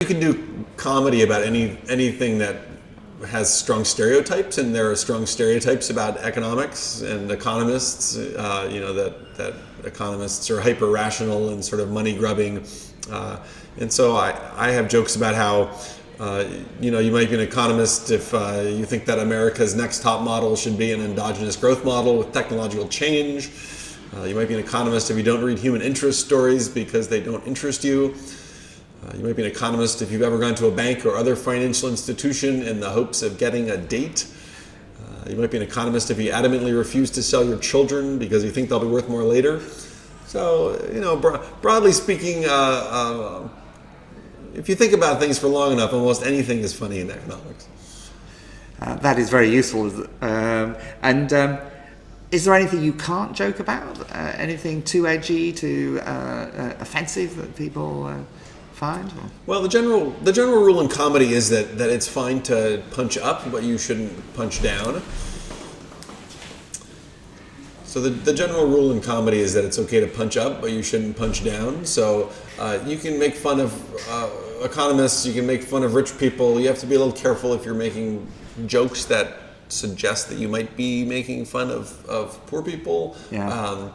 You can do comedy about anything that has strong stereotypes, and there are strong stereotypes about economics and economists. That economists are hyper rational and sort of money grubbing, and so I have jokes about how you might be an economist if you think that America's next top model should be an endogenous growth model with technological change. You might be an economist if you don't read human interest stories because they don't interest you. You might be an economist if you've ever gone to a bank or other financial institution in the hopes of getting a date. You might be an economist if you adamantly refuse to sell your children because you think they'll be worth more later. So, broadly speaking, if you think about things for long enough, almost anything is funny in economics. That is very useful. Is there anything you can't joke about? Anything too edgy, too offensive that people find? Well, the general rule in comedy is that it's fine to punch up, but you shouldn't punch down. So the general rule in comedy is that it's okay to punch up, but you shouldn't punch down. So you can make fun of economists, you can make fun of rich people. You have to be a little careful if you're making jokes that suggest that you might be making fun of poor people. Yeah.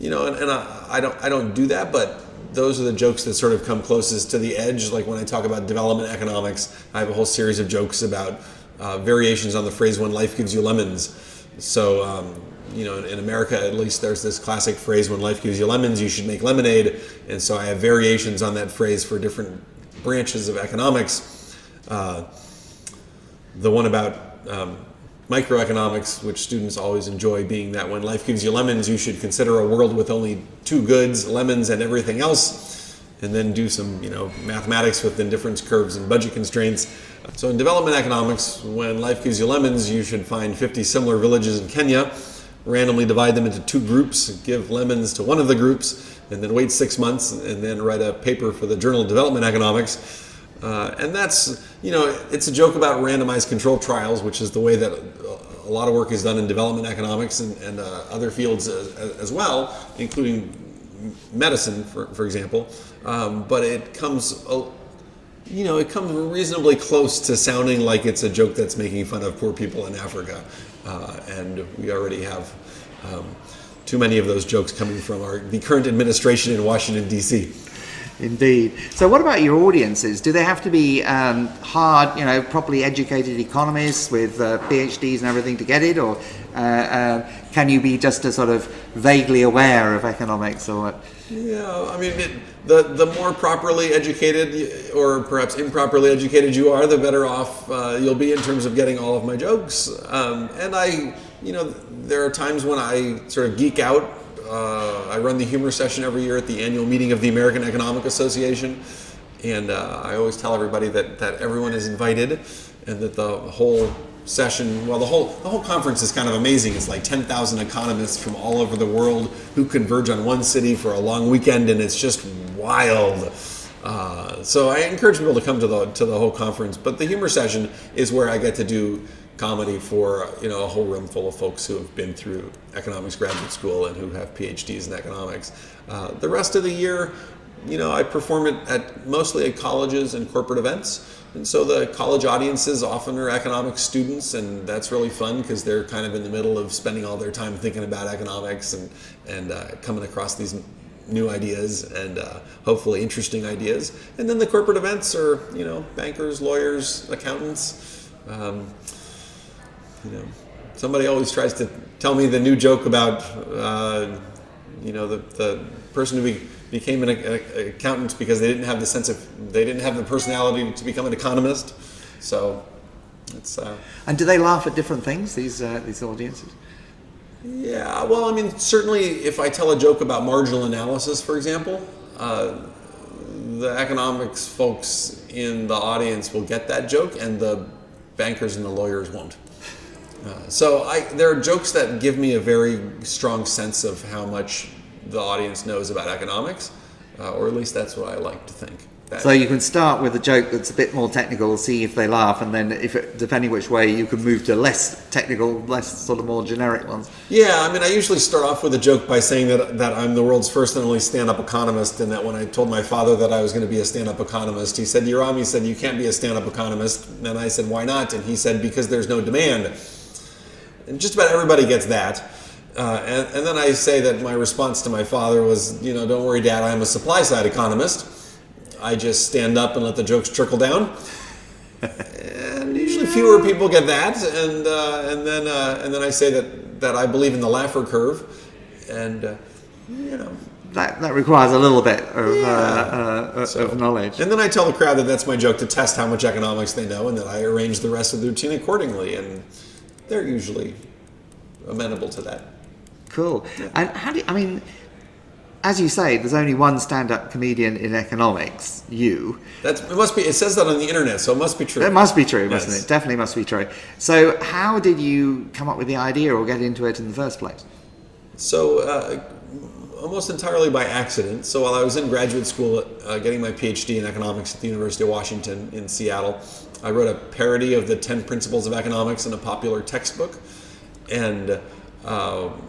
And I don't do that, but those are the jokes that sort of come closest to the edge. Like when I talk about development economics, I have a whole series of jokes about variations on the phrase "when life gives you lemons." So, in America, at least, there's this classic phrase, "when life gives you lemons, you should make lemonade." And so I have variations on that phrase for different branches of economics. The one about microeconomics, which students always enjoy, being that when life gives you lemons, you should consider a world with only two goods, lemons and everything else, and then do some, mathematics with indifference curves and budget constraints. So in development economics, when life gives you lemons, you should find 50 similar villages in Kenya, randomly divide them into two groups, give lemons to one of the groups, and then wait 6 months, and then write a paper for the Journal of Development Economics. And that's, it's a joke about randomized control trials, which is the way that a lot of work is done in development economics and other fields as well, including medicine, for example. But it comes, it comes reasonably close to sounding like it's a joke that's making fun of poor people in Africa. And we already have too many of those jokes coming from the current administration in Washington, D.C. Indeed. So what about your audiences? Do they have to be hard, properly educated economists with PhDs and everything to get it? Or can you be just a sort of vaguely aware of economics or what? Yeah, I mean, the more properly educated or perhaps improperly educated you are, the better off you'll be in terms of getting all of my jokes. And there are times when I sort of geek out. I run the humor session every year at the annual meeting of the American Economic Association, and I always tell everybody that everyone is invited, and that the whole session, well, the whole conference is kind of amazing. It's like 10,000 economists from all over the world who converge on one city for a long weekend, and it's just wild. So I encourage people to come to the whole conference, but the humor session is where I get to do comedy for a whole room full of folks who have been through economics graduate school and who have PhDs in economics. The rest of the year, I perform it mostly at colleges and corporate events. And so the college audiences often are economics students, and that's really fun because they're kind of in the middle of spending all their time thinking about economics and coming across these new ideas and hopefully interesting ideas. And then the corporate events are, bankers, lawyers, accountants. Somebody always tries to tell me the new joke about, the person who became an accountant because they didn't have the personality to become an economist. So it's. And do they laugh at different things? These audiences. Yeah, well, I mean, certainly if I tell a joke about marginal analysis, for example, the economics folks in the audience will get that joke, and the bankers and the lawyers won't. So there are jokes that give me a very strong sense of how much the audience knows about economics, or at least that's what I like to think. So you can start with a joke that's a bit more technical, see if they laugh, and then depending which way, you can move to less technical, less sort of more generic ones. Yeah, I mean, I usually start off with a joke by saying that I'm the world's first and only stand-up economist, and that when I told my father that I was going to be a stand-up economist, he said, Yoram, he said, you can't be a stand-up economist. And I said, why not? And he said, because there's no demand. And just about everybody gets that. And then I say that my response to my father was, don't worry, Dad, I'm a supply-side economist. I just stand up and let the jokes trickle down, and usually fewer people get that. And then I say that I believe in the Laffer curve, and that requires a little bit of knowledge. And then I tell the crowd that that's my joke to test how much economics they know, and that I arrange the rest of the routine accordingly, and they're usually amenable to that. Cool. Yeah. And as you say, there's only one stand-up comedian in economics, you. It must be. It says that on the internet, so it must be true. It must be true, mustn't it? Definitely must be true. So how did you come up with the idea or get into it in the first place? So almost entirely by accident. So while I was in graduate school getting my PhD in economics at the University of Washington in Seattle, I wrote a parody of the 10 Principles of Economics in a popular textbook. And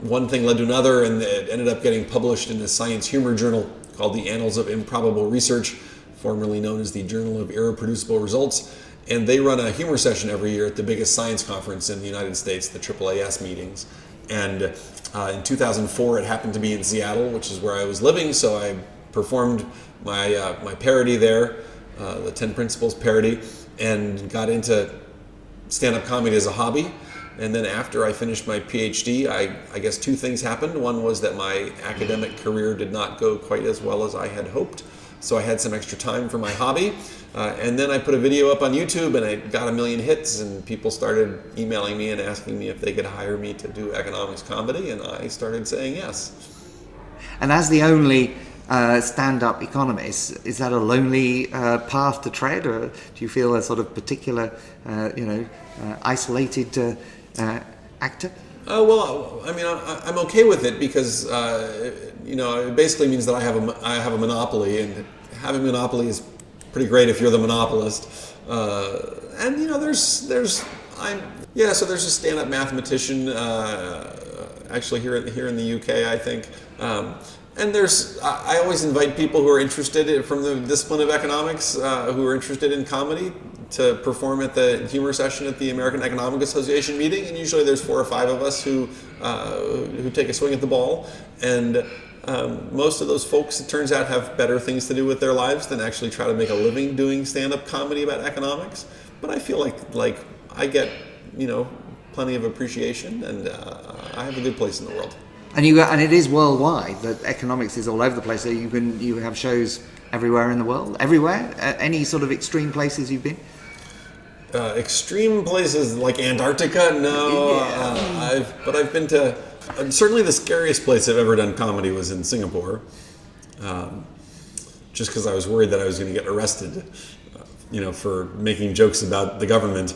one thing led to another, and it ended up getting published in a science humor journal called the Annals of Improbable Research, formerly known as the Journal of Irreproducible Results. And they run a humor session every year at the biggest science conference in the United States, the AAAS meetings. And in 2004, it happened to be in Seattle, which is where I was living, so I performed my parody there, the 10 Principles parody, and got into stand-up comedy as a hobby. And then after I finished my PhD, I guess two things happened. One was that my academic career did not go quite as well as I had hoped, so I had some extra time for my hobby. And then I put a video up on YouTube, and it got 1 million hits, and people started emailing me and asking me if they could hire me to do economics comedy, and I started saying yes. And as the only stand-up economist, is that a lonely path to tread, or do you feel a sort of particular, isolated actor? Oh, well, I mean, I'm okay with it because, it basically means that I have a monopoly, and having a monopoly is pretty great if you're the monopolist. And, so there's a stand-up mathematician, actually here in the UK, I think. And I always invite people who are interested from the discipline of economics, who are interested in comedy, to perform at the humor session at the American Economic Association meeting. And usually there's 4 or 5 of us who take a swing at the ball. And most of those folks, it turns out, have better things to do with their lives than actually try to make a living doing stand-up comedy about economics. But I feel like I get, plenty of appreciation, and I have a good place in the world. And it is worldwide. That economics is all over the place. So you have shows everywhere in the world. Everywhere. Any sort of extreme places you've been? Extreme places like Antarctica? No. Yeah. I've been to. Certainly, the scariest place I've ever done comedy was in Singapore. Just because I was worried that I was going to get arrested, for making jokes about the government.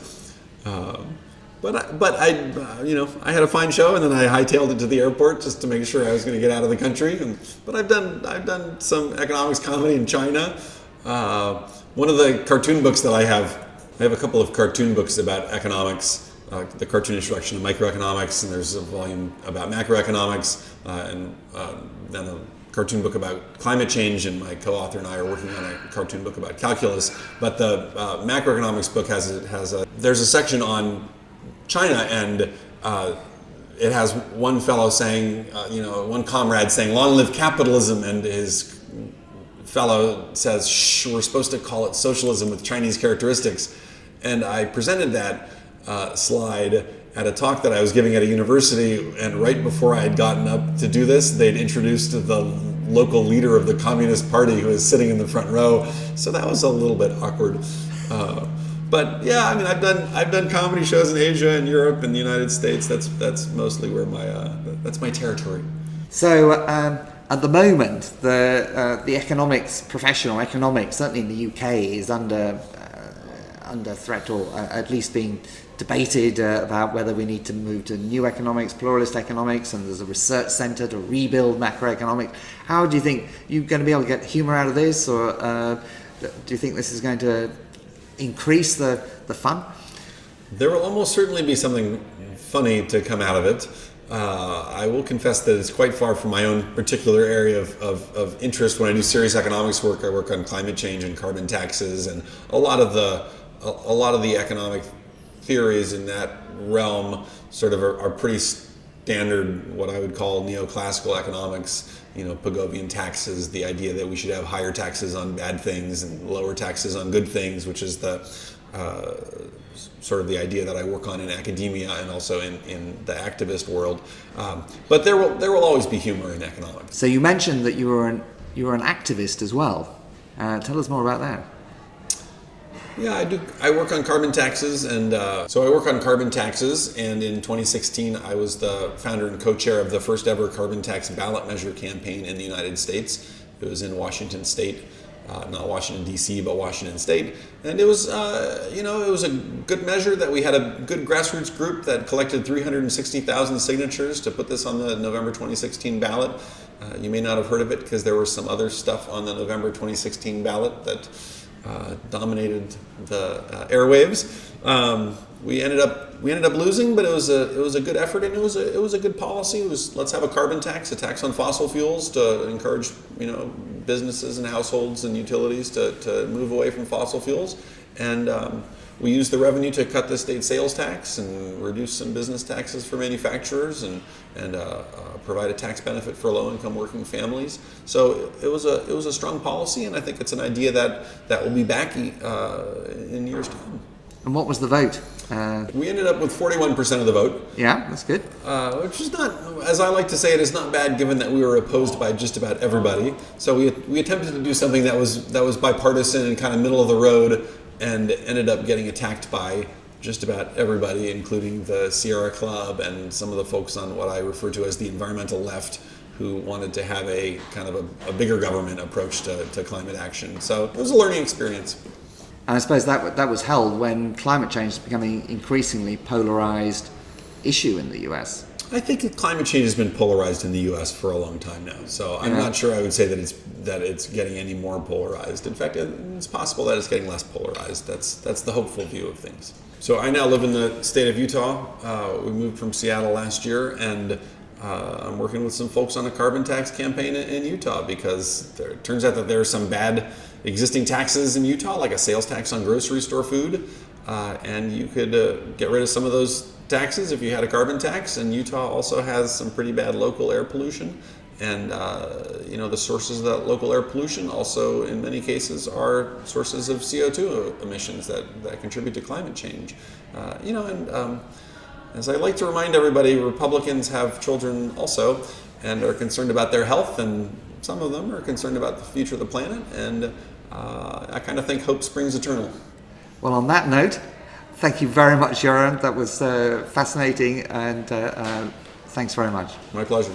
But I had a fine show, and then I hightailed it to the airport just to make sure I was going to get out of the country. But I've done some economics comedy in China. One of the cartoon books that I have a couple of cartoon books about economics. The cartoon introduction to microeconomics, and there's a volume about macroeconomics, and then a cartoon book about climate change, and my co-author and I are working on a cartoon book about calculus. But the macroeconomics book there's a section on China, and it has one fellow saying, one comrade saying, "Long live capitalism," and his fellow says, "Shh, we're supposed to call it socialism with Chinese characteristics." And I presented that slide at a talk that I was giving at a university, and right before I had gotten up to do this, they'd introduced the local leader of the Communist Party who was sitting in the front row, so that was a little bit awkward. But yeah, I mean, I've done comedy shows in Asia and Europe and the United States. That's mostly where that's my territory. So at the moment, the economics profession, or economics, certainly in the UK, is under threat, or at least being debated about whether we need to move to new economics, pluralist economics, and there's a research centre to rebuild macroeconomics. How do you think you're going to be able to get humour out of this, or Do you think this is going to increase the fun? There will almost certainly be something funny to come out of it. I will confess that it's quite far from my own particular area of interest. When I do serious economics work, I work on climate change and carbon taxes, and a lot of the economic theories in that realm sort of are pretty standard, what I would call neoclassical economics. Pigovian taxes, the idea that we should have higher taxes on bad things and lower taxes on good things, which is the sort of the idea that I work on in academia and also in the activist world. But there will always be humor in economics. So you mentioned that you were an activist as well. Tell us more about that. Yeah, I do. I work on carbon taxes, and so I work on carbon taxes. And in 2016, I was the founder and co-chair of the first ever carbon tax ballot measure campaign in the United States. It was in Washington State, not Washington D.C., but Washington State. And it was, it was a good measure that we had a good grassroots group that collected 360,000 signatures to put this on the November 2016 ballot. You may not have heard of it because there was some other stuff on the November 2016 ballot that dominated the airwaves. We ended up losing, but it was a good effort, and it was a good policy. It was, let's have a carbon tax, a tax on fossil fuels to encourage businesses and households and utilities to move away from fossil fuels, and we used the revenue to cut the state sales tax and reduce some business taxes for manufacturers and provide a tax benefit for low-income working families. So it was a strong policy, and I think it's an idea that will be back in years to come. And what was the vote? We ended up with 41% of the vote. Yeah, that's good. Which is not, as I like to say, it is not bad given that we were opposed by just about everybody. So we attempted to do something that was bipartisan and kind of middle of the road, and ended up getting attacked by just about everybody, including the Sierra Club and some of the folks on what I refer to as the environmental left, who wanted to have a kind of a bigger government approach to climate action. So it was a learning experience. And I suppose that was held when climate change is becoming increasingly polarized issue in the US. I think climate change has been polarized in the U.S. for a long time now. So I'm not sure I would say that it's getting any more polarized. In fact, it's possible that it's getting less polarized. That's the hopeful view of things. So I now live in the state of Utah. We moved from Seattle last year, and I'm working with some folks on a carbon tax campaign in Utah because it turns out that there are some bad existing taxes in Utah, like a sales tax on grocery store food, and you could get rid of some of those taxes if you had a carbon tax. And Utah also has some pretty bad local air pollution, and the sources of that local air pollution also in many cases are sources of CO2 emissions that contribute to climate change. As I like to remind everybody, Republicans have children also and are concerned about their health, and some of them are concerned about the future of the planet, and I kind of think hope springs eternal. Well, on that note, thank you very much, Yoram. That was fascinating, and thanks very much. My pleasure.